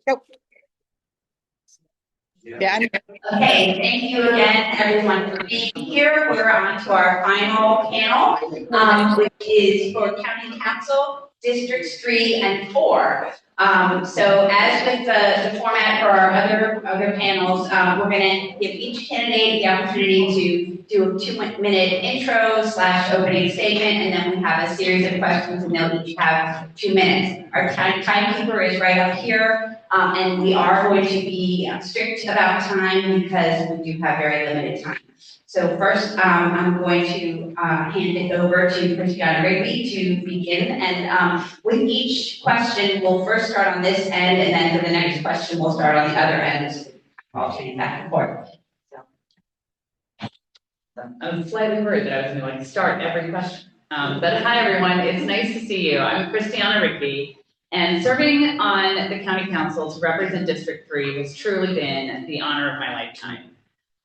Go. Yeah. Okay, thank you again, everyone, for being here. We're on to our final panel, which is for County Council, Districts 3 and 4. So as with the format for our other panels, we're going to give each candidate the opportunity to do a 2-minute intro / opening statement, and then we have a series of questions, and they'll each have 2 minutes. Our timekeeper is right up here, and we are going to be strict about time because we do have very limited time. So first, I'm going to hand it over to Christiana Rigby to begin. And with each question, we'll first start on this end, and then for the next question, we'll start on the other end, alternating back and forth. I'm slightly worried that I was going to start every question. But hi, everyone. It's nice to see you. I'm Christiana Rigby, and serving on the County Council to represent District 3 has truly been the honor of my lifetime.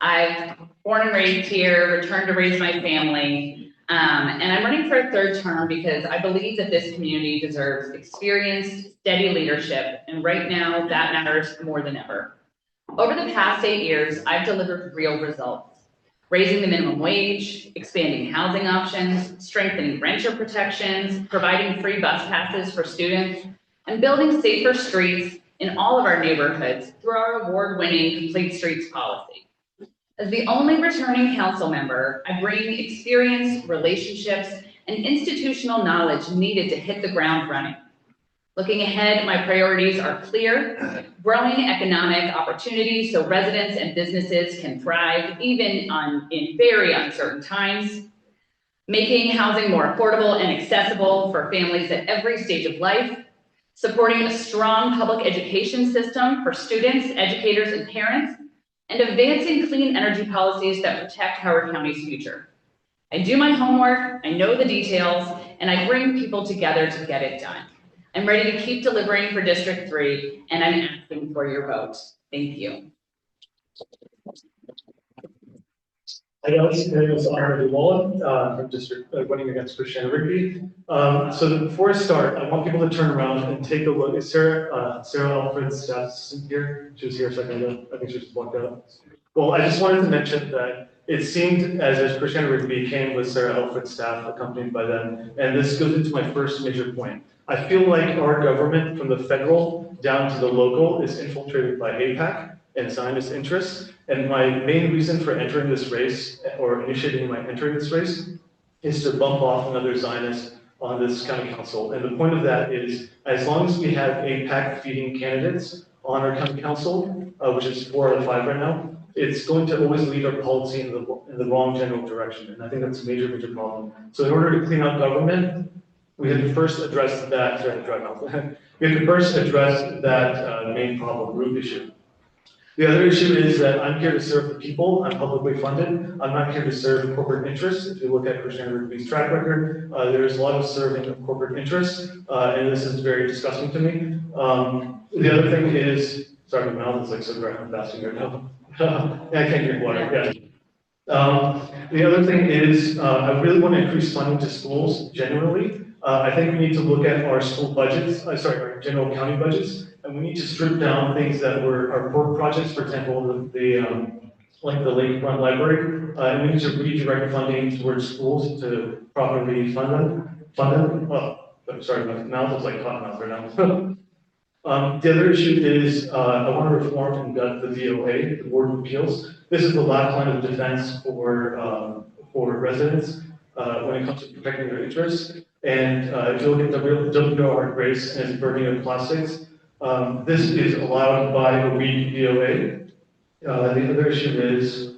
I've born and raised here, returned to raise my family, and I'm running for a third term because I believe that this community deserves experienced, steady leadership, and right now that matters more than ever. Over the past 8 years, I've delivered real results, raising the minimum wage, expanding housing options, strengthening renter protections, providing free bus passes for students, and building safer streets in all of our neighborhoods through our award-winning Complete Streets policy. As the only returning council member, I bring experience, relationships, and institutional knowledge needed to hit the ground running. Looking ahead, my priorities are clear: growing economic opportunities so residents and businesses can thrive even in very uncertain times, making housing more affordable and accessible for families at every stage of life, supporting a strong public education system for students, educators, and parents, and advancing clean energy policies that protect Howard County's future. I do my homework, I know the details, and I bring people together to get it done. I'm ready to keep delivering for District 3, and I'm asking for your vote. Thank you. Hi guys, my name is Honorable Mullen from District running against Christiana Rigby. So before I start, I want people to turn around and take a look. Is Sarah Alfred's staff assistant here? She was here a second ago. I think she just walked out. Well, I just wanted to mention that it seemed as if Christiana Rigby came with Sarah Alfred's staff accompanied by them, and this goes into my first major point. I feel like our government, from the federal down to the local, is infiltrated by AIPAC and Zionist interests. And my main reason for entering this race, or initiating my entering this race, is to bump off another Zionist on this county council. And the point of that is, as long as we have AIPAC feeding candidates on our county council, which is 4 out of 5 right now, it's going to always lead our policy in the wrong general direction. And I think that's a major, major problem. So in order to clean up government, we have to first address that, we have to first address that main problem, root issue. The other issue is that I'm here to serve the people. I'm publicly funded. I'm not here to serve corporate interests. If you look at Christiana Rigby's track record, there's a lot of serving of corporate interests, and this is very disgusting to me. The other thing is, sorry, my mouth is like so dry, I'm fasting right now. I can't drink water, yeah. The other thing is, I really want to increase funding to schools generally. I think we need to look at our school budgets, our general county budgets, and we need to strip down things that were our core projects, for example, like the lakefront library, and we need to redirect funding towards schools to properly fund them. Oh, I'm sorry, my mouth is like cotton mouth right now. The other issue is I want to reform and gut the VOA, the Board of Appeals. This is the last line of defense for residents when it comes to protecting their interests. And if you look at the WR race and its burning of plastics, this is allowed by a weak VOA. The other issue is,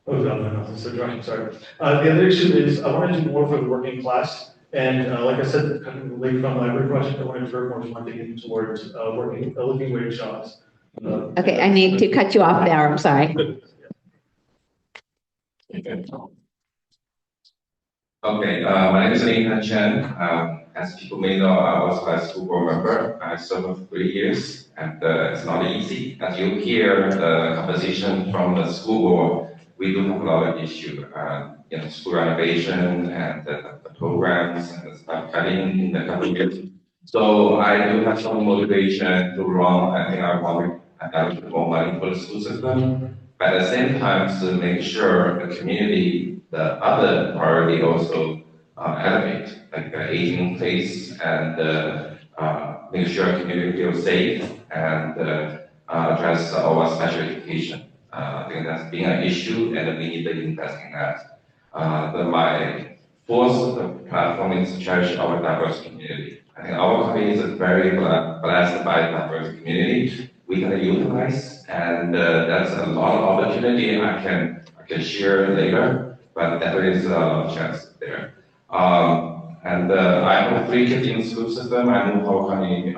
oh god, my mouth is so dry, I'm sorry. The other issue is I want to do more for the working class. And like I said, the Lakefront Library project, I want to divert more funding towards living wage jobs. Okay, I need to cut you off there, I'm sorry. Okay, my name is Nathan Chen. As people may know, I was a school board member. I served for 3 years, and it's not easy. As you hear the composition from the school board, we do have a lot of issues, school renovation and the programs and the stuff cutting in the couple years. So I do have some motivation to run. I think I want to allocate more money for the school system. But at the same time, to make sure the community, the other priority also elevate, like aging in place and make sure community feels safe and address our special education. I think that's been an issue and we need to invest in that. My fourth platform is to cherish our diverse community. I think our company is very blessed by a diverse community we can utilize, and that's a lot of opportunity I can share later, but there is a lot of chance there. I have 3 kids in the school system. I moved to Hawaii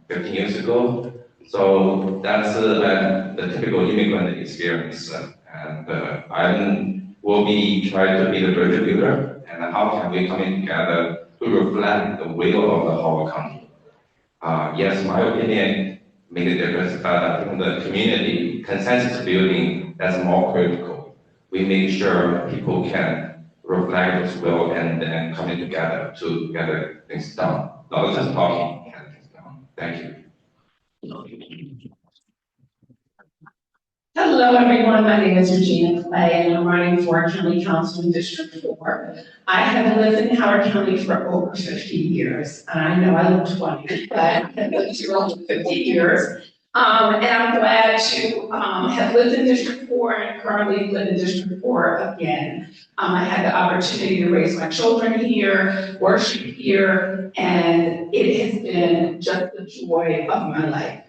15 years ago, so that's the typical immigrant experience. I will be trying to be the bridge builder, and how can we come in together to reflect the will of the whole country. Yes, my opinion made a difference, but I think the community consensus building that's more critical. We make sure people can reflect this will and then coming together to get things done. Not just talking, get things done. Thank you. Hello, everyone. My name is Regina Clay, and I'm running for County Council in District 4. I have lived in Howard County for over 50 years. I know I look 20, but I have lived here over 50 years. And I'm glad to have lived in District 4 and currently live in District 4 again. I had the opportunity to raise my children here, worship here, and it has been just the joy of my life.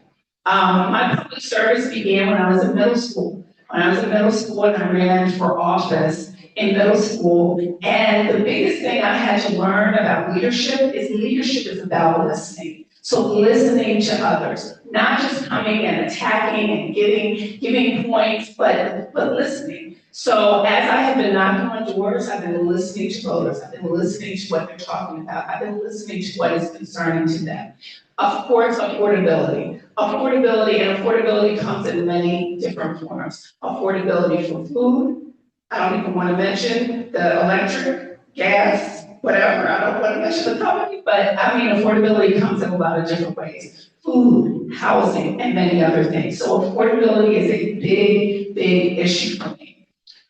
My public service began when I was in middle school. When I was in middle school and I ran for office in middle school. And the biggest thing I had to learn about leadership is about listening. So listening to others, not just coming and attacking and giving points, but listening. So as I have been knocking on doors, I've been listening to voters. I've been listening to what they're talking about. I've been listening to what is concerning to them. Of course, affordability. Affordability comes in many different forms. Affordability for food. I don't even want to mention the electric, gas, whatever. I don't want to mention the company, but I mean, affordability comes in a lot of different ways. Food, housing, and many other things. So affordability is a big, big issue for me.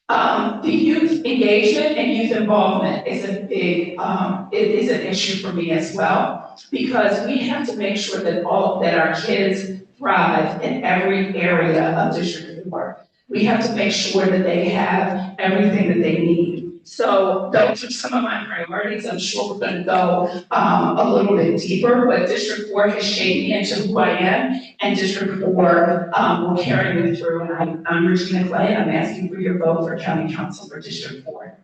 The youth engagement and youth involvement is a big, it is an issue for me as well, because we have to make sure that our kids thrive in every area of District 4. We have to make sure that they have everything that they need. So those are some of my priorities. I'm sure we're going to go a little bit deeper, but District 4 has shaped me into who I am, and District 4 will carry me through. And I'm Regina Clay, and I'm asking for your vote for County Council for District 4.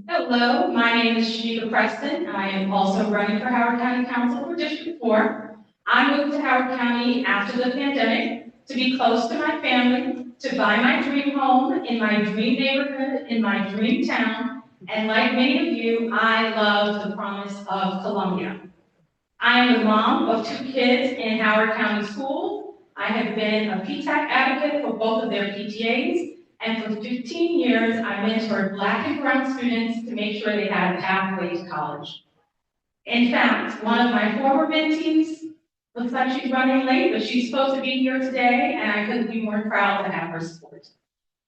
Hello, my name is Shanika Preston. I am also running for Howard County Council for District 4. I moved to Howard County after the pandemic to be close to my family, to buy my dream home in my dream neighborhood, in my dream town, and like many of you, I love the promise of Columbia. I am the mom of 2 kids in Howard County schools. I have been a PTAC advocate for both of their PTAs, and for 15 years, I mentored Black and brown students to make sure they had a pathway to college. In fact, one of my former mentees, looks like she's running late, but she's supposed to be here today, and I couldn't be more proud to have her support.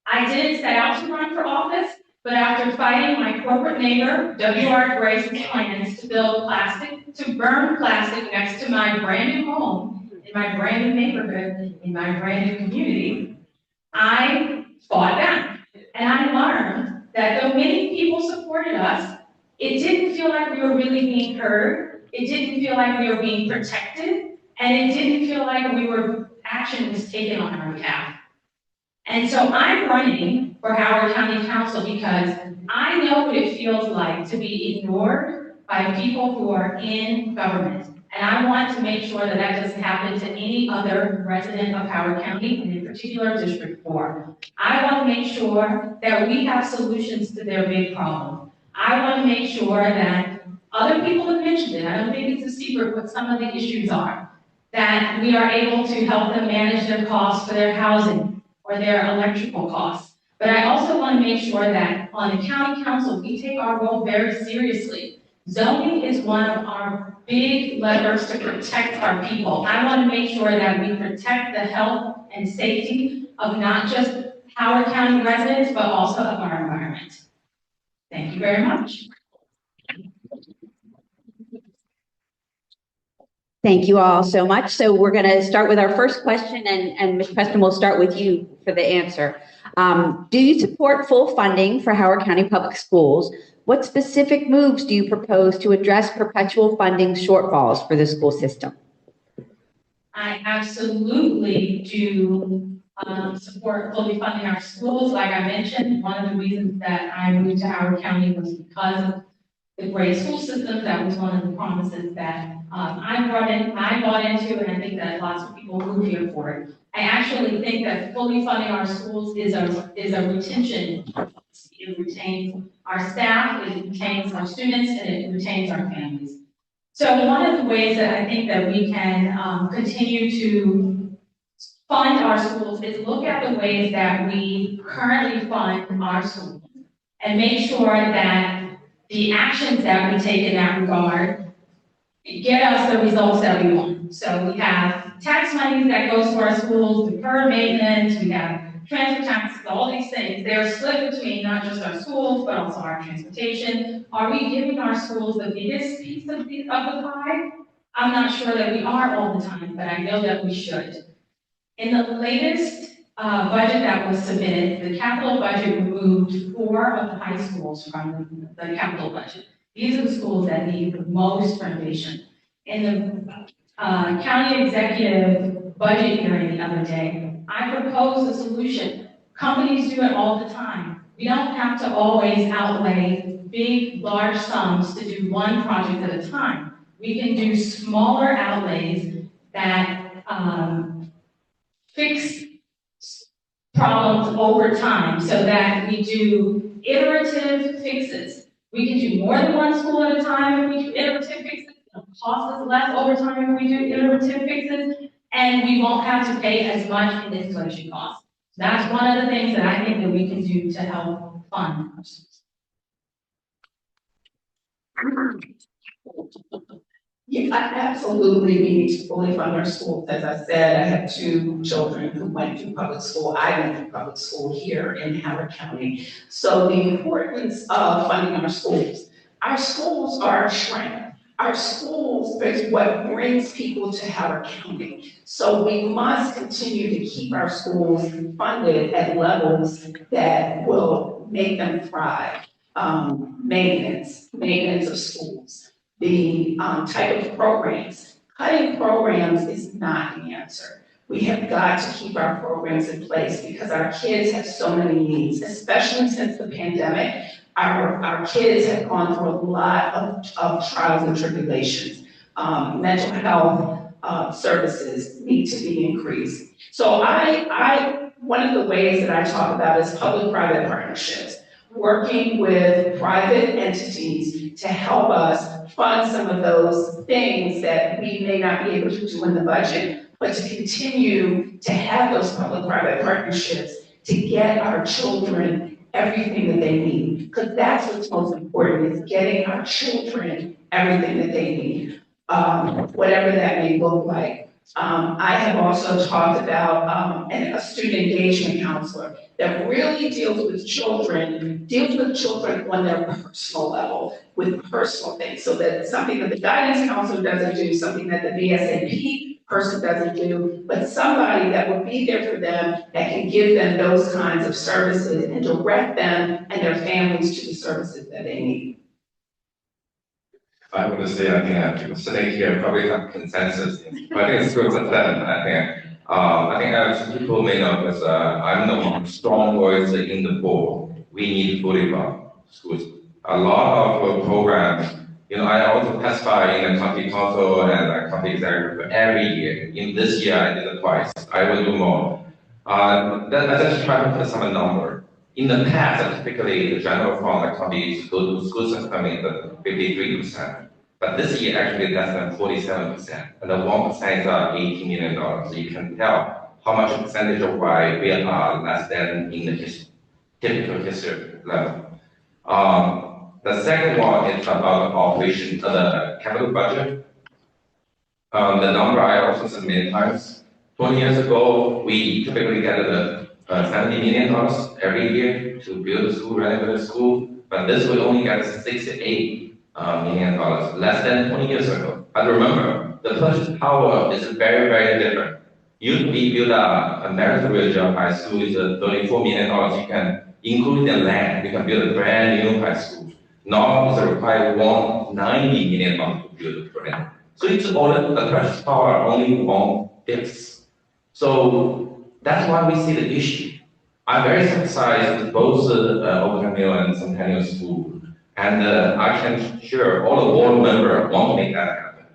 I didn't set out to run for office, but after fighting my corporate neighbor, W.R. Grace's plans to burn plastic next to my brand new home, in my brand new neighborhood, in my brand new community, I fought back. And I learned that though many people supported us, it didn't feel like we were really being heard. It didn't feel like we were being protected. And it didn't feel like action was taken on our behalf. And so I'm running for Howard County Council because I know what it feels like to be ignored by people who are in government. And I want to make sure that that doesn't happen to any other resident of Howard County, and in particular District 4. I want to make sure that we have solutions to their big problem. I want to make sure that other people have mentioned it. I don't think it's a secret what some of the issues are. That we are able to help them manage their costs for their housing or their electrical costs. But I also want to make sure that on the county council, we take our role very seriously. Zoning is one of our big levers to protect our people. I want to make sure that we protect the health and safety of not just Howard County residents, but also of our environment. Thank you very much. Thank you all so much. So we're going to start with our first question, and Ms. Preston, we'll start with you for the answer. Do you support full funding for Howard County Public Schools? What specific moves do you propose to address perpetual funding shortfalls for the school system? I absolutely do support fully funding our schools. Like I mentioned, one of the reasons that I moved to Howard County was because of the great school system. That was one of the promises that I bought into, and I think that lots of people move here for it. I actually think that fully funding our schools is a retention. It retains our staff, it retains our students, and it retains our families. So one of the ways that I think that we can continue to fund our schools is look at the ways that we currently fund our schools and make sure that the actions that we take in that regard get us the results that we want. So we have tax money that goes to our schools, deferred maintenance, we have transfer taxes, all these things. They're split between not just our schools, but also our transportation. Are we giving our schools the biggest piece of the pie? I'm not sure that we are all the time, but I know that we should. In the latest budget that was submitted, the capital budget removed 4 of the high schools from the capital budget. These are the schools that need the most renovation. In the county executive budget hearing the other day, I proposed a solution. Companies do it all the time. We don't have to always outlay big, large sums to do one project at a time. We can do smaller outlays that fix problems over time so that we do iterative fixes. We can do more than one school at a time if we do iterative fixes. It'll cost us less over time if we do iterative fixes, and we won't have to pay as much in installation costs. That's one of the things that I think that we can do to help fund our schools. Yeah, I absolutely need to fully fund our schools. As I said, I have 2 children who went through public school. I went through public school here in Howard County. So the importance of funding our schools are our strength. Our schools is what brings people to Howard County. So we must continue to keep our schools funded at levels that will make them thrive. Maintenance of schools. The type of programs. Cutting programs is not the answer. We have got to keep our programs in place because our kids have so many needs, especially since the pandemic. Our kids have gone through a lot of trials and tribulations. Mental health services need to be increased. So one of the ways that I talk about is public-private partnerships. Working with private entities to help us fund some of those things that we may not be able to do in the budget, but to continue to have those public-private partnerships to get our children everything that they need. Because that's what's most important, is getting our children everything that they need, whatever that may look like. I have also talked about a student engagement counselor that really deals with children on their personal level, with personal things, so that something that the guidance counselor doesn't do, something that the VSAP person doesn't do, but somebody that will be there for them, that can give them those kinds of services and direct them and their families to the services that they need. I want to say, I think people sitting here probably have consensus. I think it's good with that. I think as people may know, because I'm the one strong voice in the board. We need fully fund schools. A lot of programs. I also testify in the county council and the county executive every year. In this year, I did it twice. I will do more. Let's just try to put some number. In the past, typically the general fund, the county school system is 53%. But this year, actually, less than 47%. And the 1% is $18 million. So you can tell how much percentage of why we are less than in the history. typical history level. The second one is about the operation, the capital budget. The number I also said many times. 20 years ago, we typically get $70 million every year to build a school, renovate a school, but this will only get $68 million, less than 20 years ago. But remember, the purchase power is very, very different. We build a American Regional High School is $34 million. You can include the land, you can build a brand new high school. Now it's required $190 million to build a brand. So it's all the purchase power only one fifth. So that's why we see the issue. I'm very satisfied with both Oakland Mill and Centennial School, and I can sure all the board members want to make that happen.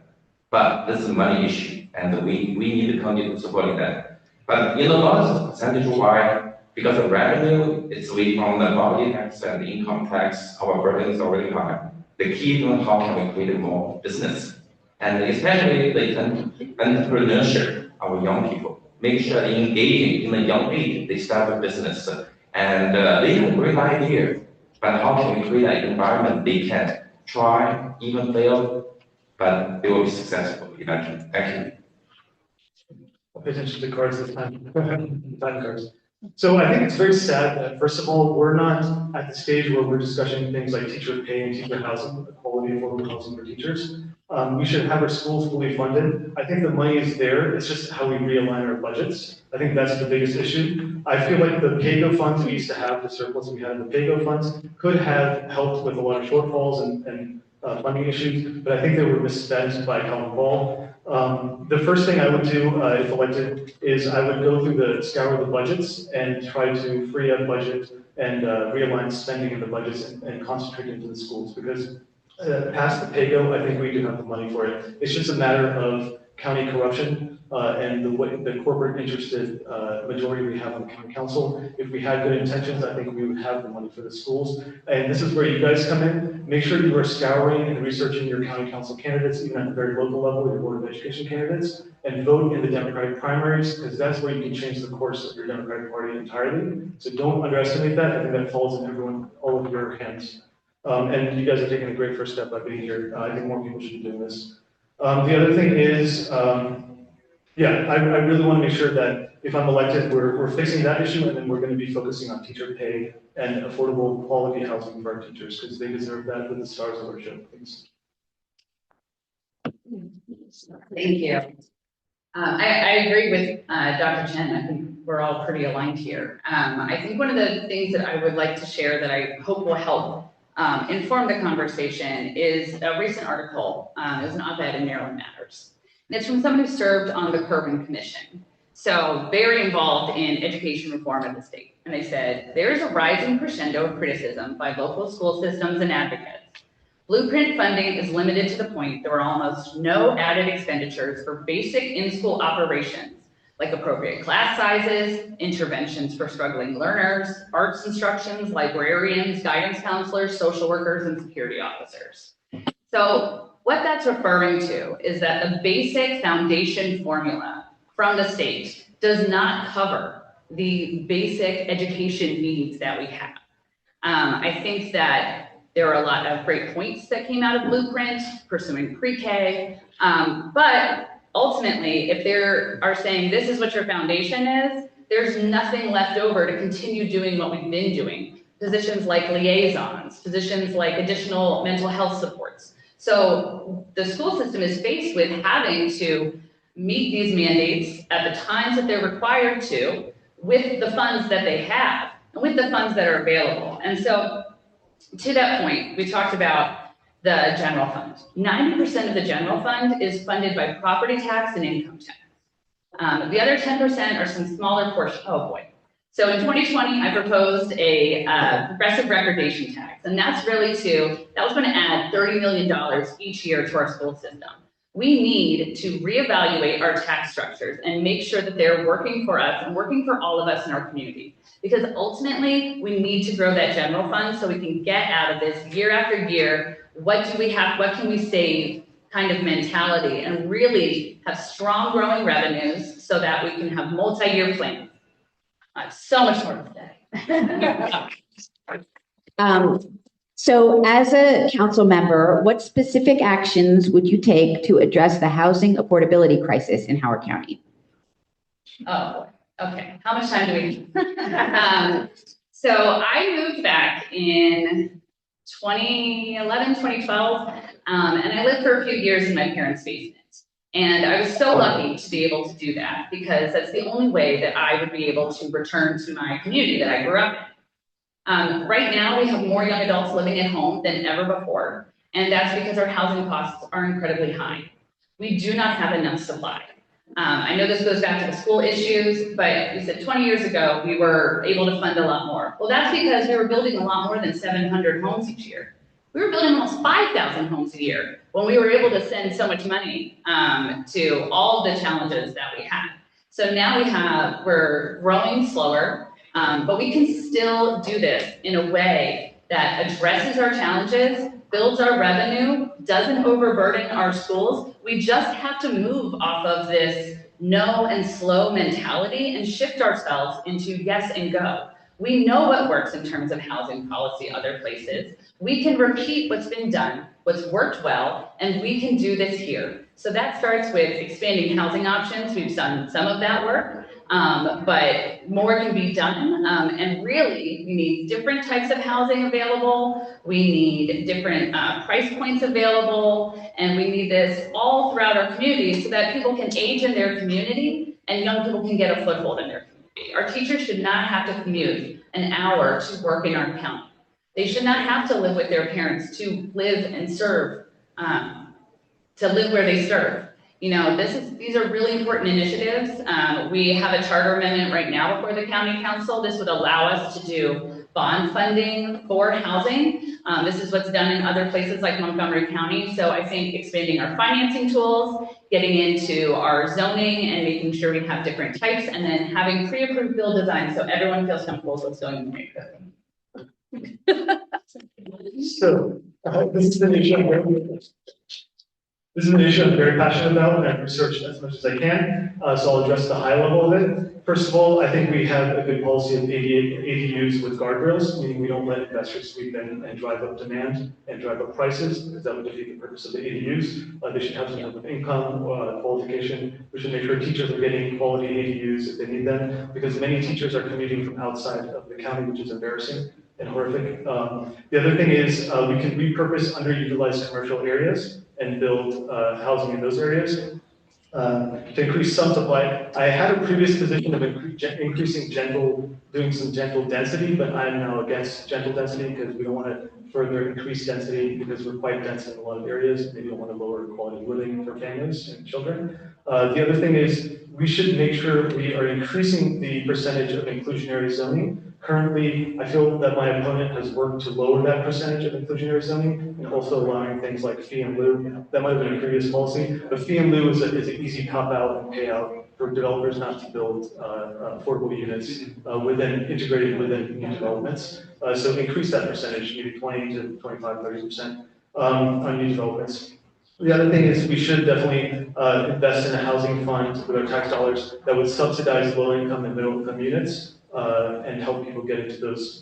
But this is a money issue, and we need to continue supporting that. But not as percentage-wise, because of revenue, it's we from the property tax and the income tax, our burden is already high. The key is how can we create more business, and especially the entrepreneurship of our young people. Make sure they engage in a young age, they start a business, and they have a great idea. But how can we create an environment they can try, even fail, but they will be successful eventually. Thank you. I'll pay attention to cards this time. Time cards. So I think it's very sad that, first of all, we're not at the stage where we're discussing things like teacher pay and teacher housing, quality affordable housing for teachers. We should have our schools fully funded. I think the money is there. It's just how we realign our budgets. I think that's the biggest issue. I feel like the PAYGO funds we used to have, the surplus we had in the PAYGO funds, could have helped with a lot of shortfalls and funding issues, but I think they were misspent by Colin Ball. The first thing I would do, if elected, is I would go through scour the budgets and try to free up budget and realign spending in the budgets and concentrate into the schools, because past the PAYGO, I think we do have the money for it. It's just a matter of county corruption and the corporate interested majority we have on the county council. If we had good intentions, I think we would have the money for the schools. And this is where you guys come in. Make sure you are scouring and researching your county council candidates, even at the very local level, your Board of Education candidates, and vote in the Democratic primaries, because that's where you can change the course of your Democratic Party entirely. So don't underestimate that. I think that falls in all of your hands. And you guys are taking a great first step by being here. I think more people should be doing this. The other thing is, I really want to make sure that if I'm elected, we're fixing that issue, and then we're going to be focusing on teacher pay and affordable quality housing for our teachers, because they deserve that with the stars of our show. Thanks. Thank you. I agree with Dr. Chen. I think we're all pretty aligned here. I think one of the things that I would like to share that I hope will help inform the conversation is a recent article. It was an op-ed in Maryland Matters. And it's from someone who served on the Kirwan Commission. So very involved in education reform in the state. And they said, there is a rising crescendo of criticism by local school systems and advocates. Blueprint funding is limited to the point there are almost no added expenditures for basic in-school operations, like appropriate class sizes, interventions for struggling learners, arts instructions, librarians, guidance counselors, social workers, and security officers. So what that's referring to is that the basic foundation formula from the state does not cover the basic education needs that we have. I think that there are a lot of great points that came out of Blueprint, pursuing pre-K, but ultimately, if they are saying this is what your foundation is, there's nothing left over to continue doing what we've been doing. Positions like liaisons, positions like additional mental health supports. So the school system is faced with having to meet these mandates at the times that they're required to, with the funds that they have, and with the funds that are available. And so to that point, we talked about the general fund. 90% of the general fund is funded by property tax and income tax. The other 10% are some smaller portion. Oh boy. So in 2020, I proposed a progressive recordation tax, and that was going to add $30 million each year to our school system. We need to reevaluate our tax structures and make sure that they're working for us and working for all of us in our community. Because ultimately, we need to grow that general fund so we can get out of this year after year, what do we have, what can we save kind of mentality, and really have strong growing revenues so that we can have multi-year plans. I have so much more to say. So as a council member, what specific actions would you take to address the housing affordability crisis in Howard County? Oh, boy. Okay. How much time do we need? So I moved back in 2011, 2012, and I lived for a few years in my parents' basement. And I was so lucky to be able to do that because that's the only way that I would be able to return to my community that I grew up in. Right now, we have more young adults living at home than ever before, and that's because our housing costs are incredibly high. We do not have enough supply. I know this goes back to the school issues, but we said 20 years ago, we were able to fund a lot more. Well, that's because we were building a lot more than 700 homes each year. We were building almost 5,000 homes a year when we were able to send so much money to all the challenges that we had. So now we're growing slower, but we can still do this in a way that addresses our challenges, builds our revenue, doesn't overburden our schools. We just have to move off of this no and slow mentality and shift ourselves into yes and go. We know what works in terms of housing policy other places. We can repeat what's been done, what's worked well, and we can do this here. So that starts with expanding housing options. We've done some of that work, but more can be done. And really, we need different types of housing available. We need different price points available. And we need this all throughout our community so that people can age in their community and young people can get a foothold in their community. Our teachers should not have to commute an hour to work in our county. They should not have to live with their parents to live and serve, to live where they serve. You know, these are really important initiatives. We have a charter amendment right now before the county council. This would allow us to do bond funding for housing. This is what's done in other places like Montgomery County. So I think expanding our financing tools, getting into our zoning and making sure we have different types, and then having pre-approved bill design so everyone feels comfortable with what's going on. So, this is an issue I'm very passionate about, and I've researched as much as I can, so I'll address the high level of it. First of all, I think we have a good policy of ADUs with guardrails, meaning we don't let investors sweep in and drive up demand and drive up prices, because that would defeat the purpose of the ADUs. They should have some type of income qualification. We should make sure teachers are getting quality ADUs if they need them, because many teachers are commuting from outside of the county, which is embarrassing and horrific. The other thing is we can repurpose underutilized commercial areas and build housing in those areas to increase some supply. I had a previous position of increasing doing some gentle density, but I'm now against gentle density because we don't want to further increase density because we're quite dense in a lot of areas. Maybe don't want to lower quality of living for families and children. The other thing is we should make sure we are increasing the percentage of inclusionary zoning. Currently, I feel that my opponent has worked to lower that percentage of inclusionary zoning and also allowing things like fee and lieu. That might have been a previous policy, but fee and lieu is an easy cop out and payout for developers not to build affordable units integrated within new developments. So increase that percentage, maybe 20 to 25, 30% on new developments. The other thing is we should definitely invest in a housing fund with our tax dollars that would subsidize low income and middle income units and help people get into those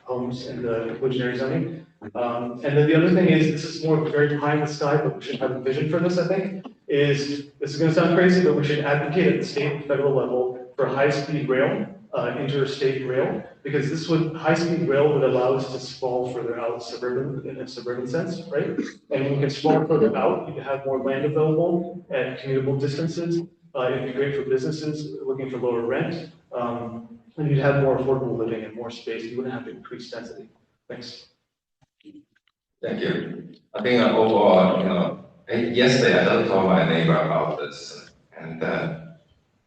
homes in the inclusionary zoning. And then the other thing is, this is more very pie in the sky, but we should have a vision for this, I think, this is going to sound crazy, but we should advocate at the state and federal level for high-speed rail, interstate rail, because high-speed rail would allow us to sprawl further out in a suburban sense, right? And when we can sprawl further out, you can have more land available at commutable distances. It'd be great for businesses looking for lower rent. And you'd have more affordable living and more space. You wouldn't have to increase density. Thanks. Thank you. I think overall, yesterday I just told my neighbor about this, and the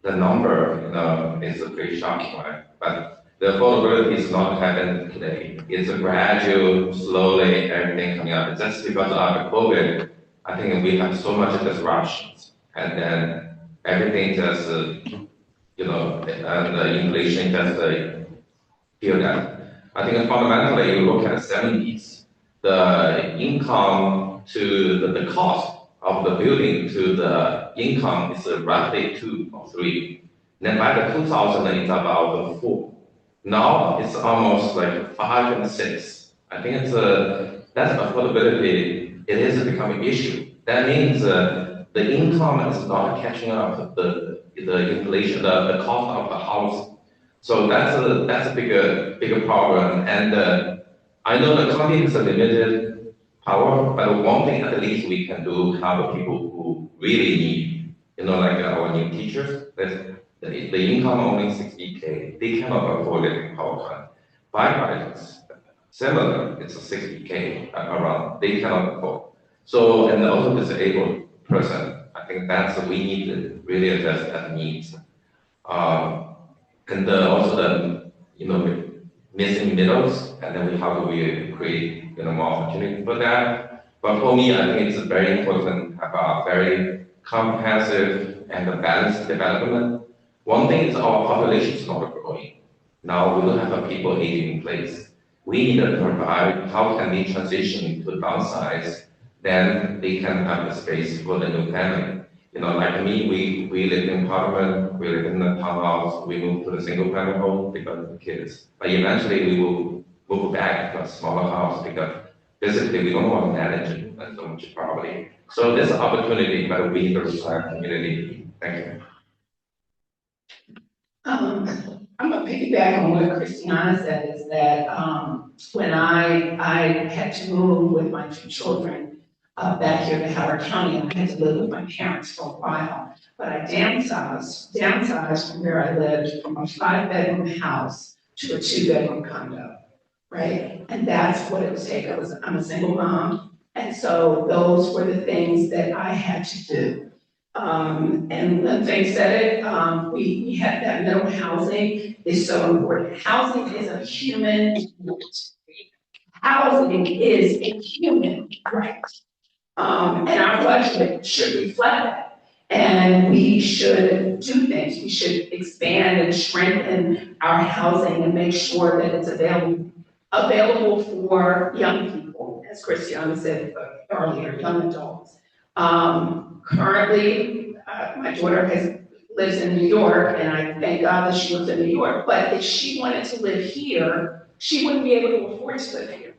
number, is a pretty shocking one. But the affordability is not happening today. It's a gradual, slowly, everything coming up. Just because of COVID, I think we have so much disruptions, and then everything just, and the inflation just feel that. I think fundamentally, you look at the 70s, the income to the cost of the building to the income is roughly 2 or 3. Then by the 2000, it's about 4. Now it's almost like 5 and 6. I think that's affordability. It is becoming an issue. That means the income is not catching up the inflation, the cost of the house. So that's a bigger problem. And I know the county has a limited power, but one thing at least we can do help people who really need, like our new teachers. The income only 60K, they cannot afford it in power plant. Firefighters, similar, it's a 60K around, they cannot afford. So, and also disabled person, I think that's, we need to really address that needs. And also the, missing middles, and then how do we create, more opportunity for that. But for me, I think it's very important to have a very comprehensive and a balanced development. One thing is our population is not growing. Now we don't have people aging in place. We need to provide how can they transition to downsize, then they can have the space for the new family. Like me, we live in apartment, we live in a townhouse, we moved to the single family home because of the kids. But eventually we will move back to a smaller house because basically we don't want to manage it so much property. So this opportunity, but we need to respect community. Thank you. I'm gonna piggyback on what Christiana said, is that when I had to move with my 2 children back here to Howard County, and I had to live with my parents for a while, but I downsized from where I lived from a 5-bedroom house to a 2-bedroom condo, right? And that's what it would take. I'm a single mom, and so those were the things that I had to do. And when they said it, we had that mental housing is so important. Housing is a human right. Housing is a human right. And our budget should reflect that. And we should do things. We should expand and strengthen our housing and make sure that it's available for young people, as Christiana said earlier, young adults. Currently, my daughter lives in New York, and I thank God that she lives in New York. But if she wanted to live here, she wouldn't be able to afford to live here,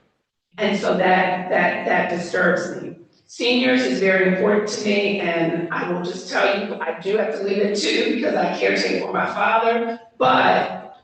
and so that disturbs me. Seniors is very important to me, and I will just tell you, I do have to leave it too because I caretake for my father. But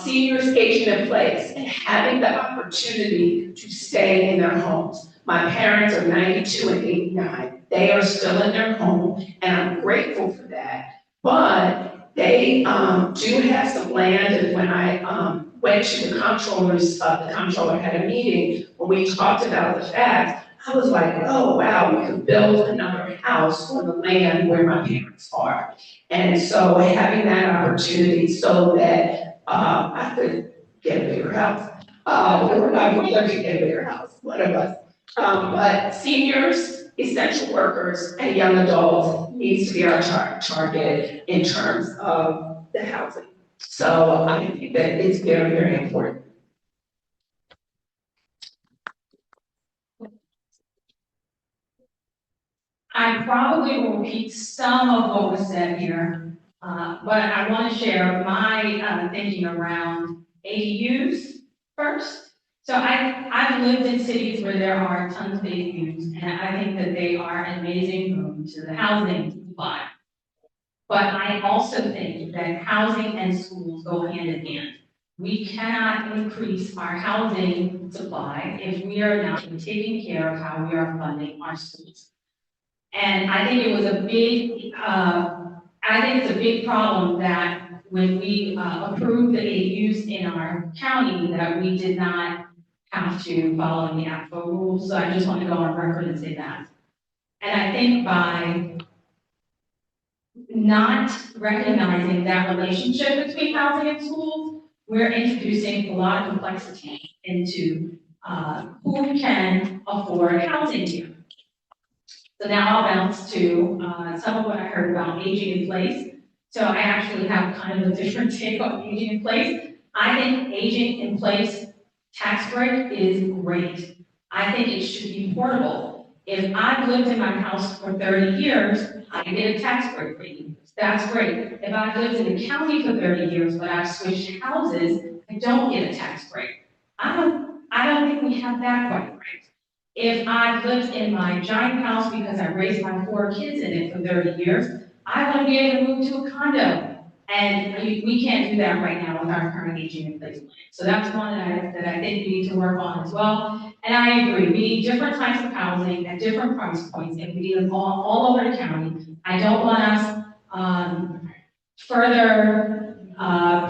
seniors aging in place and having the opportunity to stay in their homes. My parents are 92 and 89. They are still in their home, and I'm grateful for that. But they do have some land, and when I went to the comptroller had a meeting when we talked about the fact, I was like, oh wow, we could build another house on the land where my parents are. And so having that opportunity so that I could get a bigger house. Or my brother could get a bigger house, one of us. But seniors, essential workers, and young adults needs to be our target in terms of the housing. So I think that it's very, very important. I probably will repeat some of what was said here, but I want to share my thinking around ADUs first. So I've lived in cities where there are tons of ADUs, and I think that they are an amazing boon to the housing supply. But I also think that housing and schools go hand in hand. We cannot increase our housing supply if we are not taking care of how we are funding our schools. And I think it was a big, I think it's a big problem that when we approved the ADUs in our county, that we did not have to follow the APFO rules. So I just want to go on record and say that. And I think by not recognizing that relationship between housing and schools, we're introducing a lot of complexity into who can afford housing here. So now I'll bounce to some of what I heard about aging in place. So I actually have kind of a different take on aging in place. I think aging in place tax break is great. I think it should be portable. If I've lived in my house for 30 years, I get a tax break for you. That's great. If I've lived in the county for 30 years, but I've switched houses, I don't get a tax break. I don't think we have that quite right. If I've lived in my giant house because I raised my 4 kids in it for 30 years, I want to be able to move to a condo. And we can't do that right now with our current aging in place plan. So that's one that I think we need to work on as well. And I agree, we need different types of housing at different price points, and we need them all over the county. I don't want us further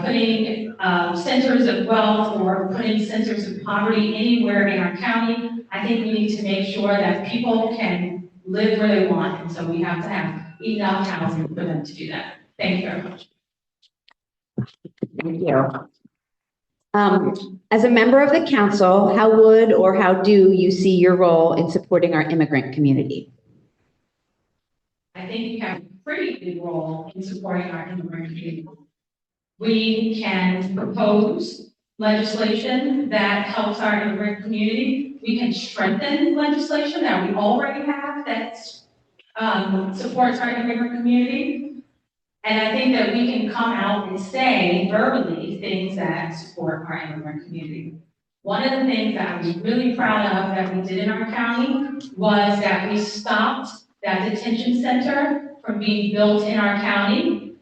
putting centers of wealth or putting centers of poverty anywhere in our county. I think we need to make sure that people can live where they want, and so we have to have enough housing for them to do that. Thank you very much. Thank you. As a member of the council, how would or how do you see your role in supporting our immigrant community? I think you have a pretty big role in supporting our immigrant community. We can propose legislation that helps our immigrant community. We can strengthen legislation that we already have that supports our immigrant community. And I think that we can come out and say verbally things that support our immigrant community. One of the things that I was really proud of that we did in our county was that we stopped that detention center from being built in our county.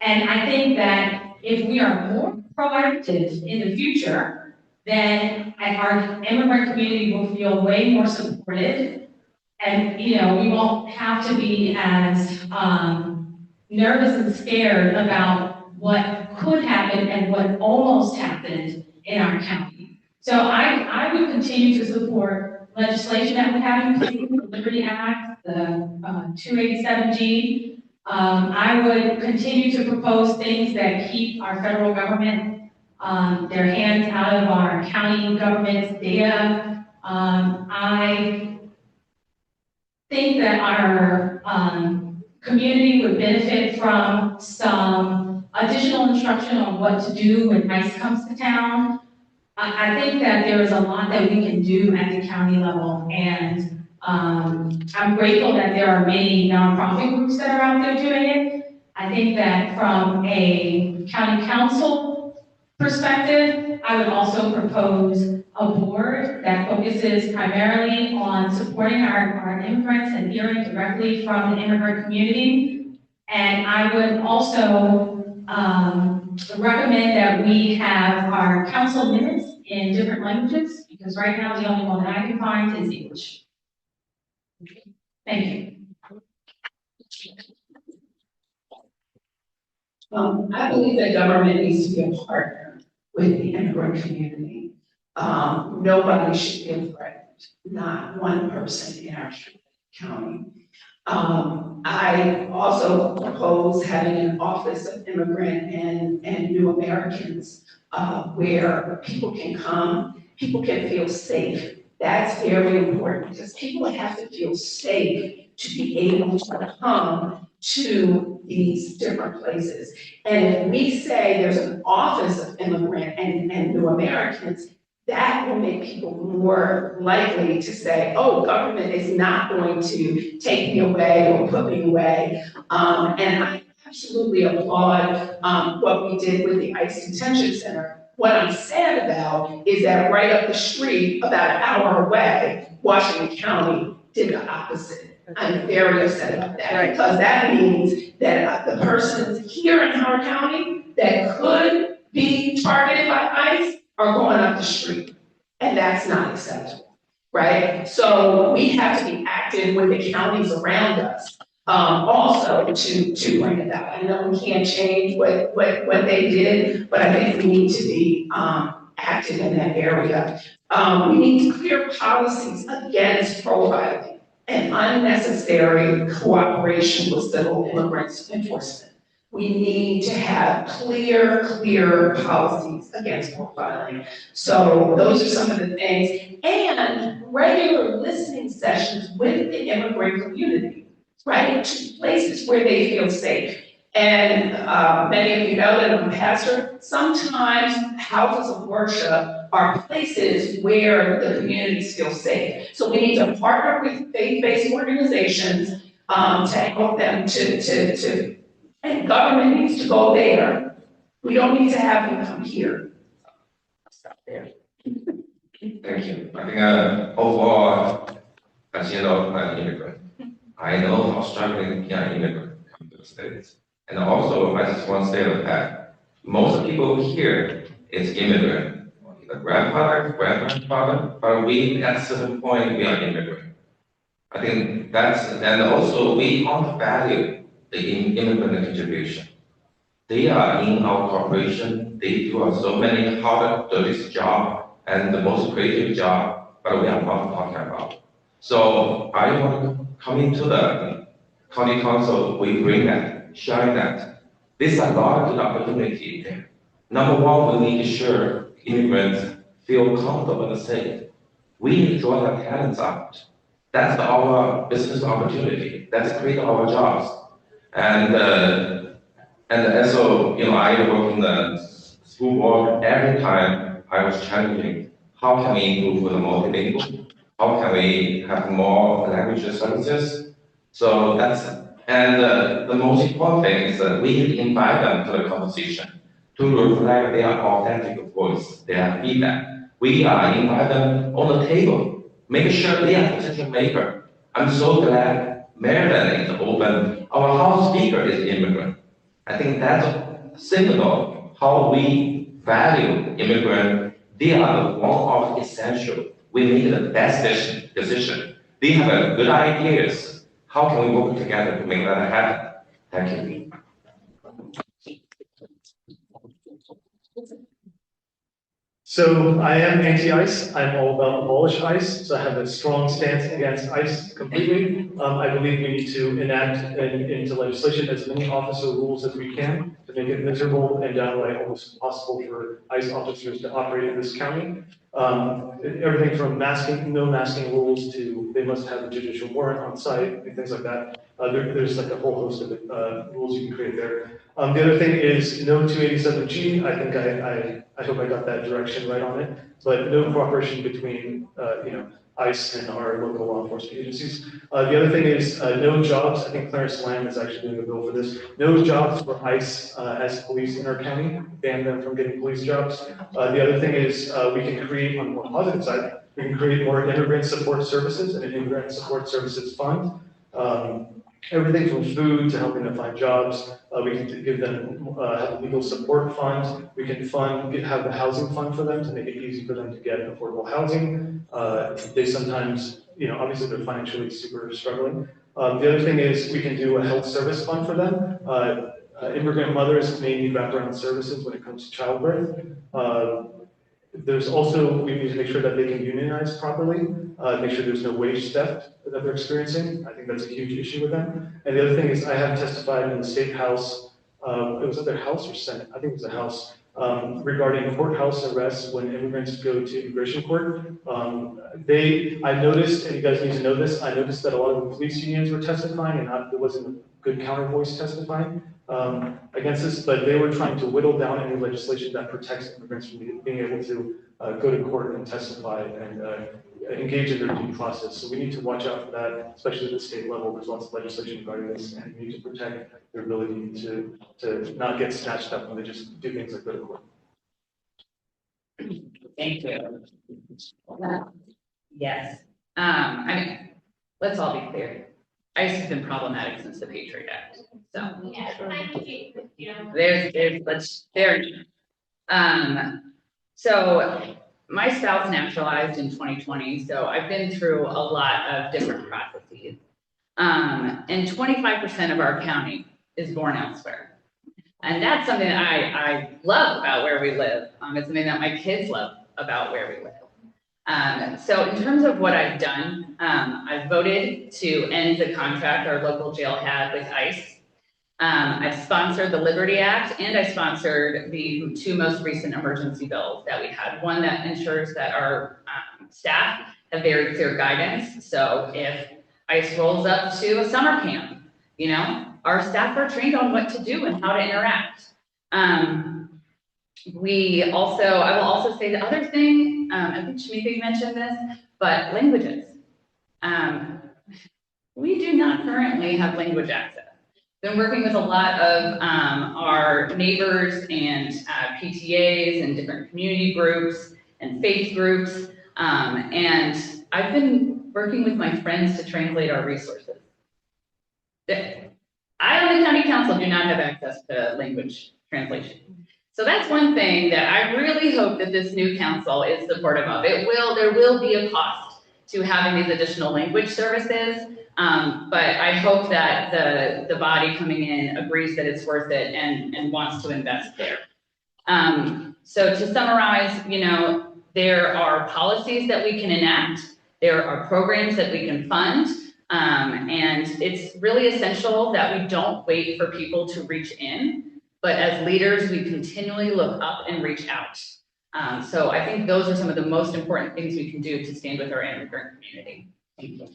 And I think that if we are more proactive in the future, then our immigrant community will feel way more supported. And, we won't have to be as nervous and scared about what could happen and what almost happened in our county. So I would continue to support legislation that we have in place, the Liberty Act, the 287G. I would continue to propose things that keep our federal government, their hands out of our county government's data. I think that our community would benefit from some additional instruction on what to do when ICE comes to town. I think that there is a lot that we can do at the county level, and I'm grateful that there are many nonprofit groups that are out there doing it. I think that from a county council perspective, I would also propose a board that focuses primarily on supporting our immigrants and hearing directly from the immigrant community. And I would also recommend that we have our council minutes in different languages, because right now the only one that I can find is English. Thank you. I believe that government needs to be a partner with the immigrant community. Nobody should feel threatened, not one person in our county. I also propose having an Office of Immigrant and New Americans where people can come, people can feel safe. That's very important, because people have to feel safe to be able to come to these different places. And if we say there's an Office of Immigrant and New Americans, that will make people more likely to say, oh, government is not going to take me away or put me away. And I absolutely applaud what we did with the ICE Detention Center. What I'm sad about is that right up the street, about an hour away, Washington County did the opposite. I'm very upset about that, because that means that the persons here in Howard County that could be targeted by ICE are going up the street, and that's not acceptable, right? So we have to be active with the counties around us, also to bring it out. I know we can't change what they did, but I think we need to be active in that area. We need clear policies against profiling and unnecessary cooperation with civil immigrants enforcement. We need to have clear policies against profiling. So those are some of the things. And regular listening sessions with the immigrant community, right? To places where they feel safe. And many of you know that I'm a pastor. Sometimes houses of worship are places where the communities feel safe. So we need to partner with faith-based organizations to help them and government needs to go there. We don't need to have them come here. Thank you. I think overall, as you know, I'm an immigrant. I know how struggling being an immigrant come to the States. And also, I just want to say that most people here is immigrant. The grandfather, grandfather, but we at a certain point we are immigrant. I think that's, and also we don't value the immigrant contribution. They are in our corporation, they do so many hard, dirty job and the most creative job, but we are not talking about. So I want to come into the county council, we bring that, share that. There's a lot of good opportunity there. Number one, we need to ensure immigrants feel comfortable and safe. We need to draw their talents out. That's our business opportunity. That's create our jobs. And also, I work in the school board. Every time I was challenging, how can we improve the multilingual? How can we have more language services? So the most important thing is that we need to invite them to the conversation to reflect their authentic voice, their feedback. We are invite them on the table, make sure they are decision maker. I'm so glad Maryland is open. Our House Speaker is immigrant. I think that's a signal how we value immigrants. They are the one of essential. We make the best decision. They have good ideas. How can we work together to make that happen? Thank you. So I am anti-ICE. I'm all about abolish ICE. So I have a strong stance against ICE completely. I believe we need to enact into legislation as many officer rules as we can to make it miserable and downright almost impossible for ICE officers to operate in this county. Everything from no masking rules to they must have a judicial warrant on site and things like that. There's like a whole host of rules you can create there. The other thing is no 287G. I think I hope I got that direction right on it. But no cooperation between ICE and our local law enforcement agencies. The other thing is no jobs. I think Clarence Lamb is actually doing a bill for this. No jobs for ICE as police in our county. Ban them from getting police jobs. The other thing is we can create, on the more positive side, we can create more immigrant support services and an immigrant support services fund. Everything from food to helping them find jobs. We can give them have a legal support fund. We can have a housing fund for them to make it easy for them to get affordable housing. They sometimes, obviously they're financially super struggling. The other thing is we can do a health service fund for them. Immigrant mothers may need wraparound services when it comes to childbirth. There's also, we need to make sure that they can unionize properly, make sure there's no wage theft that they're experiencing. I think that's a huge issue with them. And the other thing is I have testified in the state house, it was either House or Senate, I think it was the House, regarding courthouse arrests when immigrants go to immigration court. I noticed, and you guys need to know this, I noticed that a lot of the police unions were testifying and there wasn't a good counter voice testifying against this, but they were trying to whittle down any legislation that protects immigrants from being able to go to court and testify and engage in their due process. So we need to watch out for that, especially at the state level. There's lots of legislation regarding this, and we need to protect their ability to not get snatched up when they just do things like go to court. Thank you. Yes. Let's all be clear. ICE has been problematic since the Patriot Act. So so my spouse naturalized in 2020, so I've been through a lot of different processes. And 25% of our county is born elsewhere. And that's something that I love about where we live. It's something that my kids love about where we live. So in terms of what I've done, I've voted to end the contract our local jail had with ICE. I've sponsored the Liberty Act, and I sponsored the two most recent emergency bills that we had. One that ensures that our staff have very clear guidance. So if ICE rolls up to a summer camp, our staff are trained on what to do and how to interact. I will also say the other thing, I think Shamika mentioned this, but languages. We do not currently have language access. Been working with a lot of our neighbors and PTAs and different community groups, and faith groups. And I've been working with my friends to translate our resources. I on the county council do not have access to language translation. So that's one thing that I really hope that this new council is supportive of. There will be a cost to having these additional language services, but I hope that the body coming in agrees that it's worth it and wants to invest there. So to summarize, there are policies that we can enact, there are programs that we can fund, and it's really essential that we don't wait for people to reach in, but as leaders, we continually look up and reach out. So I think those are some of the most important things we can do to stand with our immigrant community. Thank you.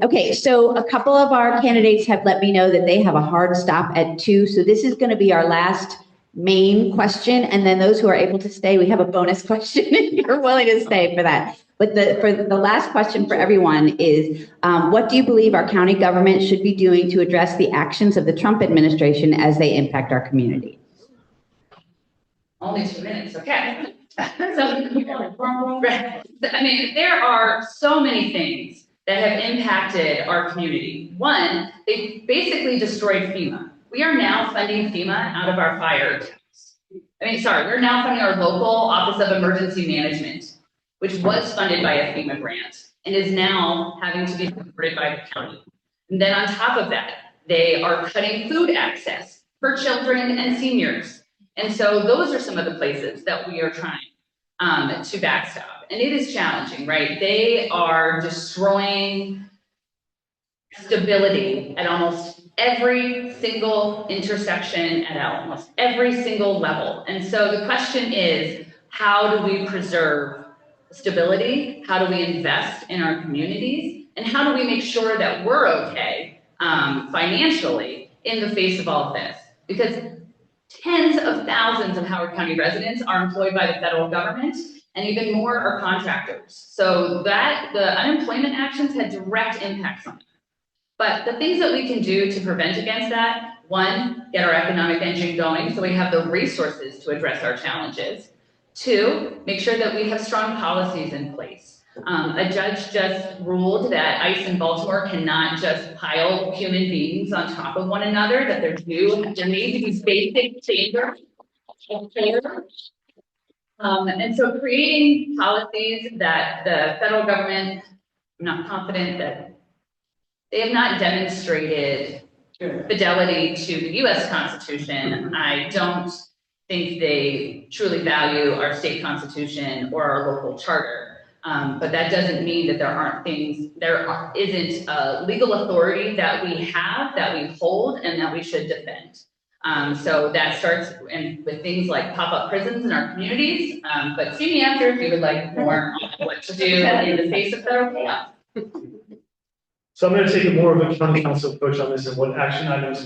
Okay, so a couple of our candidates have let me know that they have a hard stop at 2. So this is going to be our last main question. And then those who are able to stay, we have a bonus question if you're willing to stay for that. But for the last question for everyone is, what do you believe our county government should be doing to address the actions of the Trump administration as they impact our community? Only 2 minutes, okay. So, there are so many things that have impacted our community. One, they basically destroyed FEMA. We are now funding FEMA out of our fire accounts. We're now funding our local Office of Emergency Management, which was funded by a FEMA grant and is now having to be supported by the county. And then on top of that, they are cutting food access for children and seniors. And so those are some of the places that we are trying to backstop. And it is challenging, right? They are destroying stability at almost every single intersection, at almost every single level. And so the question is, how do we preserve stability? How do we invest in our communities? And how do we make sure that we're okay financially in the face of all of this? Because tens of thousands of Howard County residents are employed by the federal government, and even more are contractors. So that the unemployment actions had direct impacts on them. But the things that we can do to prevent against that, one, get our economic engine going so we have the resources to address our challenges. Two, make sure that we have strong policies in place. A judge just ruled that ICE in Baltimore cannot just pile human beings on top of one another, that there need to be basic standards of care. And so creating policies that the federal government, I'm not confident that they have not demonstrated fidelity to the US Constitution. I don't think they truly value our state constitution or our local charter. But that doesn't mean that there isn't a legal authority that we have, that we hold, and that we should defend. So that starts with things like pop-up prisons in our communities. But see me after if you would like more on what to do in the face of federal chaos. So I'm going to take more of a county council approach on this and what action items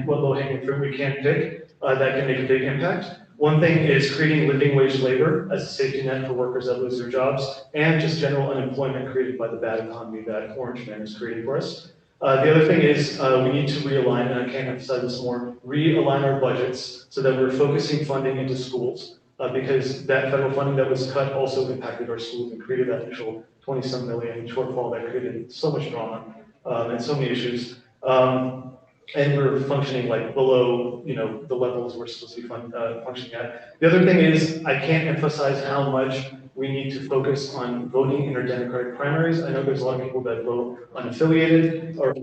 what low-hanging fruit we can pick that can make a big impact. One thing is creating living wage labor as a safety net for workers that lose their jobs, and just general unemployment created by the bad economy that Orange Man has created for us. The other thing is we need to realign, and I can't emphasize this more, realign our budgets so that we're focusing funding into schools, because that federal funding that was cut also impacted our schools and created that initial 20-some million shortfall that created so much drama and so many issues. And we're functioning like below, the levels we're supposed to be functioning at. The other thing is, I can't emphasize how much we need to focus on voting in our Democratic primaries. I know there's a lot of people that vote unaffiliated or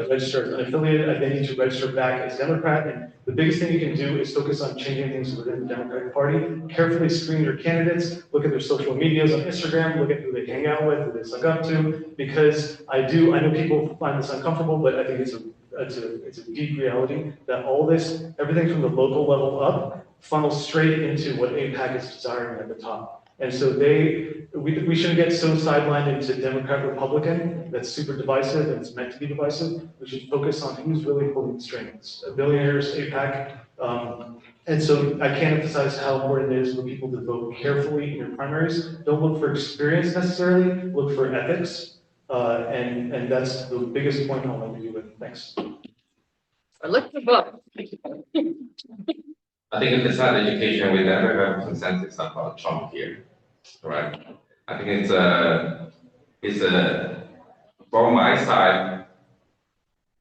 register as unaffiliated. They need to register back as Democrat. And the biggest thing you can do is focus on changing things within the Democratic Party. Carefully screen your candidates. Look at their social medias on Instagram. Look at who they hang out with, who they suck up to. Because I know people find this uncomfortable, but I think it's a deep reality that all this, everything from the local level up, funnels straight into what AIPAC is desiring at the top. And so we shouldn't get so sidelined into Democrat Republican that's super divisive and it's meant to be divisive. We should focus on who's really pulling the strings. Billionaires, AIPAC. And so I can't emphasize how important it is for people to vote carefully in your primaries. Don't look for experience necessarily, look for ethics. And that's the biggest point I'll leave you with. Thanks. Or look at the book. I think if it's not education, we never have consensus about Trump here, right? I think from my side,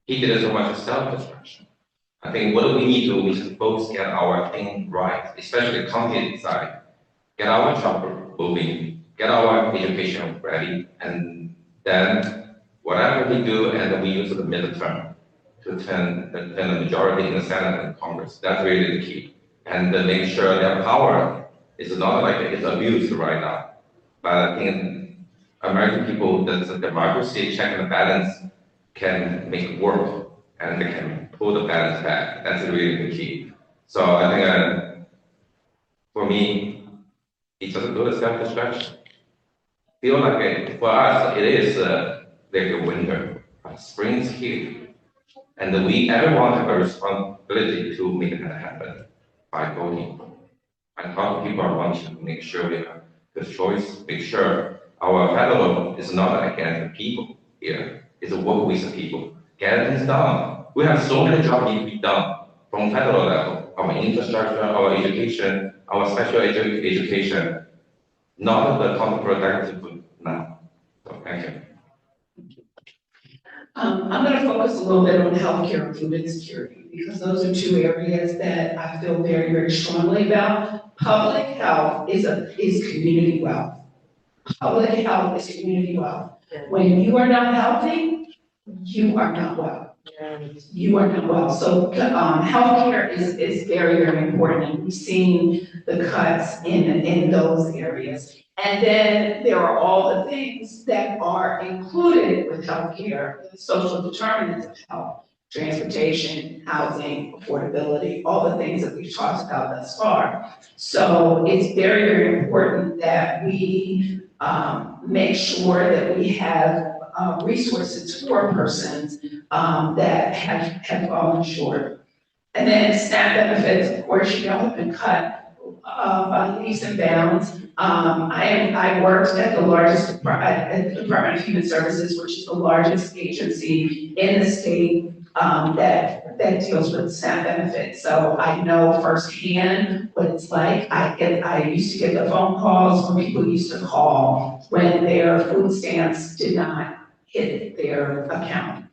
he did so much self-destruction. I think what we need to do is both get our thing right, especially the content side, get our job moving, get our education ready, and then whatever we do, and then we use the midterm to turn the majority in the Senate and Congress. That's really the key. And then make sure their power is not like it's abused right now. But I think American people, the democracy, check and balance can make work and they can pull the balance back. That's really the key. So I think for me, it's just a good self-destruction. Feel like for us, it is like a winter, but spring's here. And everyone have a responsibility to make that happen by voting. And how people are wanting to make sure we have the choice, make sure our federal is not against the people here. It's work with the people. Get things done. We have so many jobs need to be done from federal level, our infrastructure, our education, our special education, not the counterproductive now. So thank you. I'm going to focus a little bit on healthcare and food insecurity because those are two areas that I feel very, very strongly about. Public health is community wealth. Public health is community wealth. When you are not healthy, you are not well. You are not well. So healthcare is very, very important. And we've seen the cuts in those areas. And then there are all the things that are included with healthcare, the social determinants of health, transportation, housing, affordability, all the things that we've talked about thus far. So it's very, very important that we make sure that we have resources for persons that have fallen short. And then SNAP benefits, of course, have been cut by leaps and bounds. I worked at the largest, at the Department of Human Services, which is the largest agency in the state that deals with SNAP benefits. So I know firsthand what it's like. I used to get the phone calls when people used to call when their food stamps did not hit their account.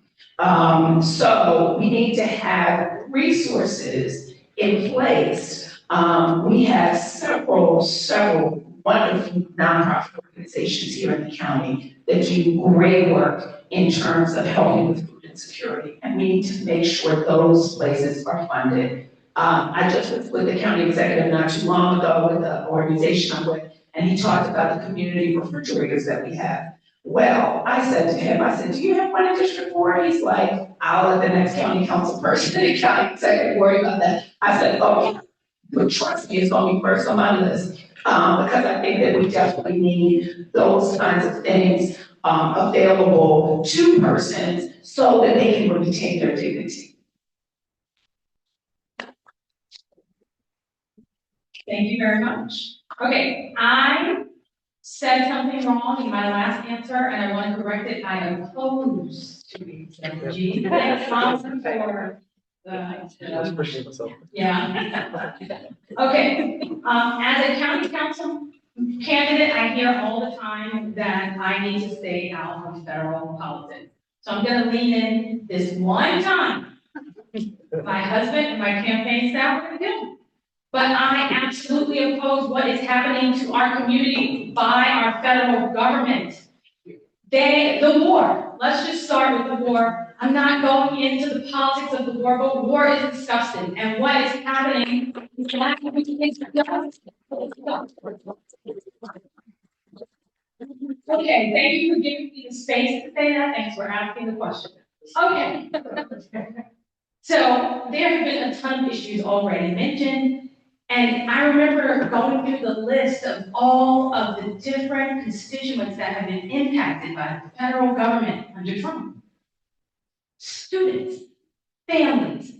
So we need to have resources in place. We have several wonderful nonprofit organizations here in the county that do great work in terms of helping with food insecurity, and we need to make sure those places are funded. I just was with the county executive not too long ago with the organization I'm with, and he talked about the community refrigerators that we have. Well, I said to him, do you have one in District 4? He's like, I'll let the next county council person and county executive worry about that. I said, okay, but trust me, it's gonna be first on my list. Because I think that we definitely need those kinds of things available to persons so that they can retain their dignity. Thank you very much. Okay, I said something wrong in my last answer, and I want to correct it. I am opposed to exempt G. Thanks, Thompson, for I appreciate myself. yeah. Okay, as a county council candidate, I hear all the time that I need to stay out of federal politics. So I'm gonna lean in this one time. My husband and my campaign staff are gonna do. But I absolutely oppose what is happening to our community by our federal government. The war, let's just start with the war. I'm not going into the politics of the war, but war is disgusting. And what is happening is that okay, thank you for giving me the space to say that. Thanks for asking the question. Okay. So there have been a ton of issues already mentioned. And I remember going through the list of all of the different constituents that have been impacted by the federal government under Trump. Students, families,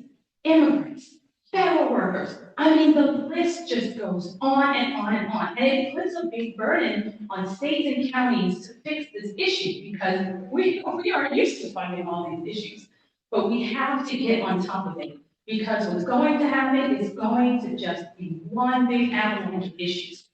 immigrants, federal workers. I mean, the list just goes on and on and on. And it puts a big burden on states and counties to fix this issue because we are used to finding all these issues. But we have to get on top of it. because what's going to happen is going to just be one big avalanche of issues.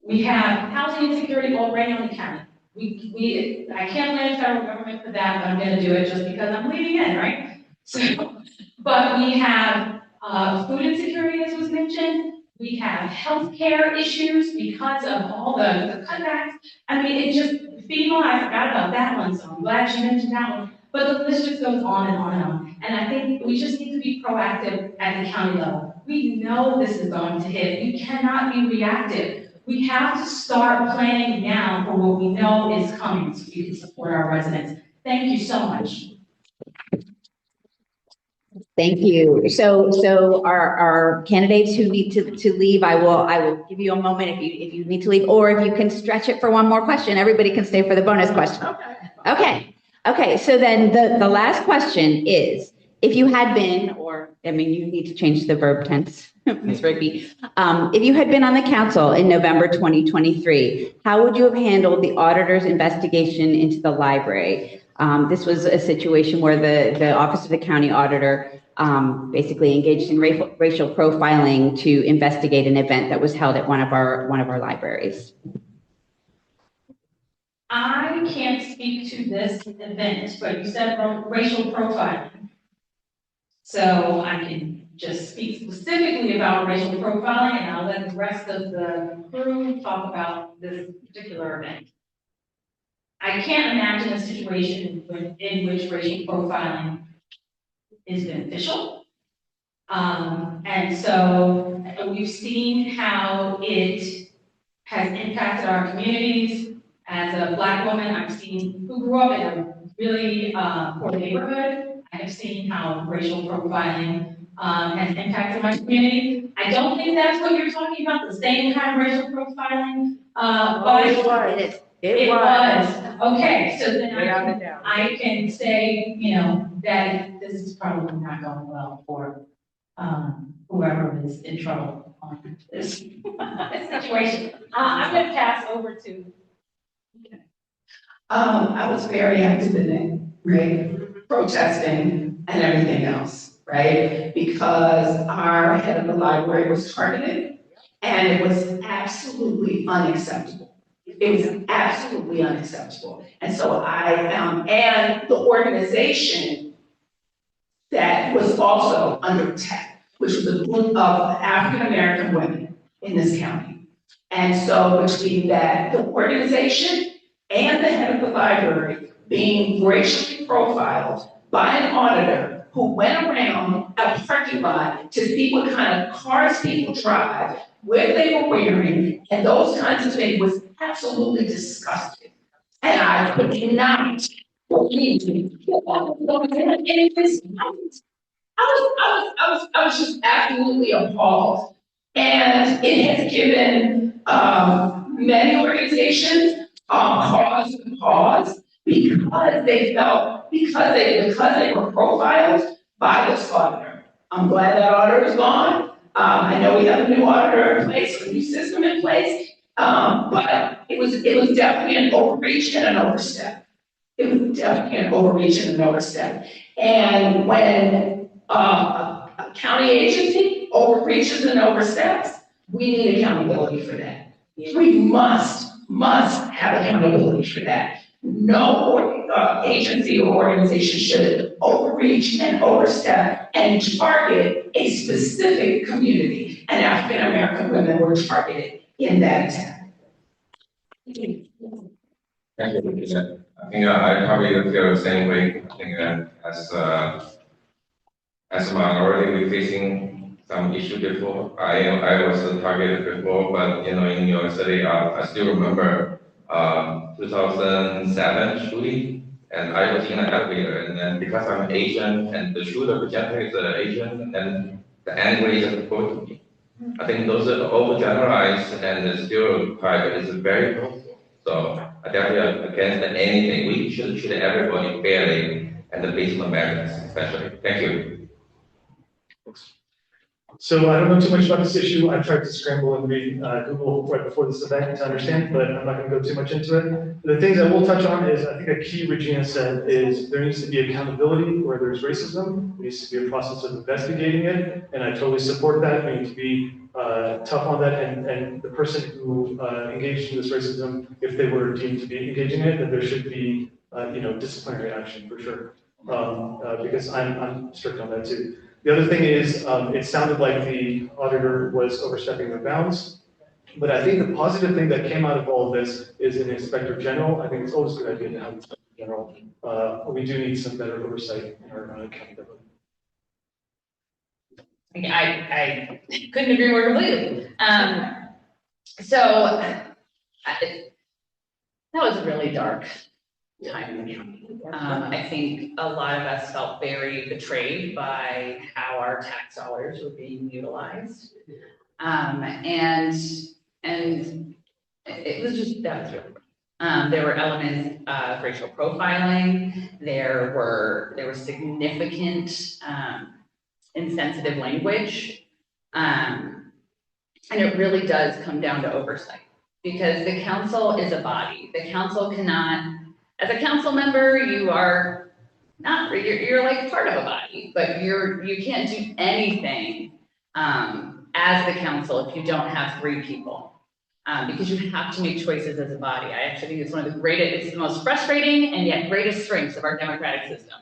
We have housing insecurity already on the county. I can't blame the federal government for that, but I'm gonna do it just because I'm leading in, right? So, but we have, food insecurity, as was mentioned. We have healthcare issues because of all the cutbacks. I mean, it just, FEMA, I forgot about that one, so I'm glad you mentioned that one. But the list just goes on and on and on. And I think we just need to be proactive at the county level. We know this is going to hit. We cannot be reactive. We have to start planning now for what we know is coming so we can support our residents. Thank you so much. Thank you. So our candidates who need to leave, I will give you a moment if you need to leave, or if you can stretch it for one more question. Everybody can stay for the bonus question. Okay. So then the last question is, if you had been, or I mean, you need to change the verb tense, Ms. Rigby. If you had been on the council in November 2023, how would you have handled the auditor's investigation into the library? This was a situation where the Office of the County Auditor basically engaged in racial profiling to investigate an event that was held at one of our libraries. I can't speak to this event, but you said racial profiling. So I can just speak specifically about racial profiling, and I'll let the rest of the crew talk about this particular event. I can't imagine a situation in which racial profiling is beneficial. And so we've seen how it has impacted our communities. As a Black woman, I've seen who grew up in a really poor neighborhood. I have seen how racial profiling has impacted my community. I don't think that's what you're talking about, the same kind of racial profiling, but it was. Okay, so then I can say, that this is probably not going well for whoever is in trouble on this situation. I'm going to pass over to. I was very active in it, right? Protesting and everything else, right? Because our head of the library was targeted, and it was absolutely unacceptable. It was absolutely unacceptable. And so I found, and the organization that was also under attack, which was a group of African-American women in this county. And so between that, the organization and the head of the library being racially profiled by an auditor who went around a parking lot to see what kind of cars people drive, where they were wearing, and those kinds of things was absolutely disgusting. And I could not believe I was just absolutely appalled. And it has given many organizations cause to pause because they felt, because they were profiled by this auditor. I'm glad that auditor is gone. I know we have a new auditor in place, a new system in place, but it was definitely an overreach and an overstep. It was definitely an overreach and an overstep. And when a county agency overreaches and oversteps, we need accountability for that. We must have accountability for that. No agency or organization should overreach and overstep and target a specific community. And African American women were targeted in that attack. Thank you. I think I probably feel the same way. I think as a minority, we're facing some issue before. I was targeted before, but in New York City, I still remember 2007 shooting, and I was in an elevator, and then because I'm Asian, and the shooter projector is Asian, and the angle is supposed to be. I think those are overgeneralized, and the stereotype is very helpful. So I definitely against anything. We should treat everybody fairly, and the based on merits, especially. Thank you. So I don't know too much about this issue. I tried to scramble and read Google right before this event to understand, but I'm not going to go too much into it. The things I will touch on is, I think a key Regina said is there needs to be accountability where there's racism. There needs to be a process of investigating it, and I totally support that. We need to be tough on that, and the person who engaged in this racism, if they were deemed to be engaging in it, then there should be disciplinary action for sure. Because I'm strict on that too. The other thing is, it sounded like the auditor was overstepping their bounds. But I think the positive thing that came out of all of this is an inspector general. I think it's always a good idea to have an inspector general. We do need some better oversight in our county government. I couldn't agree more completely. That was a really dark time in the county. I think a lot of us felt very betrayed by how our tax dollars were being utilized. And it was just, that was really rough. There were elements of racial profiling. There was significant insensitive language. And it really does come down to oversight, because the council is a body. The council cannot, as a council member, you are not, you're like part of a body, but you can't do anything as the council if you don't have 3 people, because you have to make choices as a body. I actually think it's one of the greatest, it's the most frustrating and yet greatest strengths of our democratic system.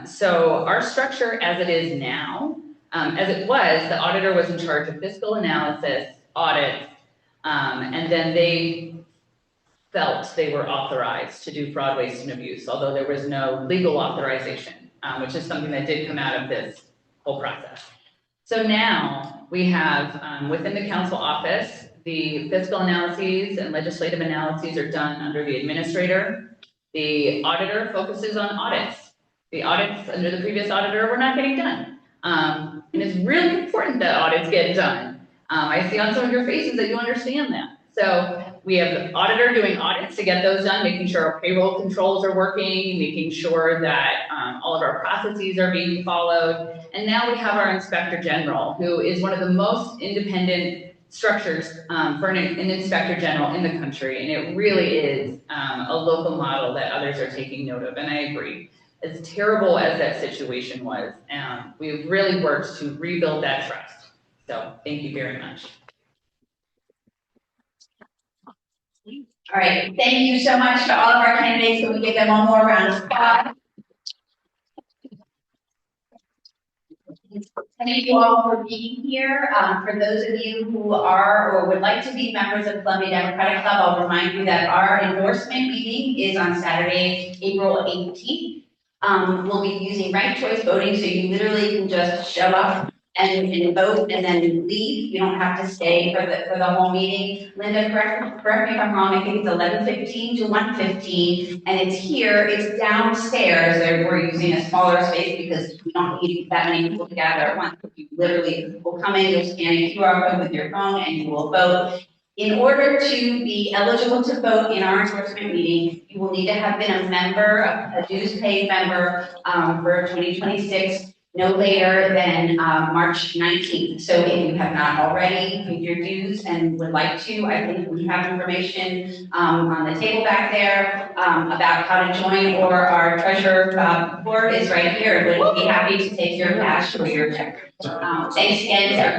So our structure as it is now, as it was, the auditor was in charge of fiscal analysis, audits, and then they felt they were authorized to do fraud, waste, and abuse, although there was no legal authorization, which is something that did come out of this whole process. So now we have, within the council office, the fiscal analyses and legislative analyses are done under the administrator. The auditor focuses on audits. The audits under the previous auditor were not getting done. And it's really important that audits get done. I see on some of your faces that you understand that. So we have the auditor doing audits to get those done, making sure our payroll controls are working, making sure that all of our processes are being followed. And now we have our inspector general, who is one of the most independent structures for an inspector general in the country. And it really is a local model that others are taking note of. And I agree. As terrible as that situation was, we've really worked to rebuild that trust. So thank you very much. All right, thank you so much to all of our candidates. Can we give them one more round of applause? Thank you all for being here. For those of you who are or would like to be members of Columbia Democratic Club, I'll remind you that our endorsement meeting is on Saturday, April 18th. We'll be using ranked choice voting, so you literally can just show up and vote and then leave. You don't have to stay for the whole meeting. Linda, correct me if I'm wrong, I think it's 11:15 to 1:15, and it's here, it's downstairs. We're using a smaller space because we don't need that many people to gather at once. You literally will come in, you'll scan a QR code with your phone, and you will vote. In order to be eligible to vote in our endorsement meeting, you will need to have been a member, a dues paid member for 2026, no later than March 19th. So if you have not already paid your dues and would like to, I think we have information on the table back there about how to join, or our treasurer board is right here. Would be happy to take your cash or your check. Thanks again.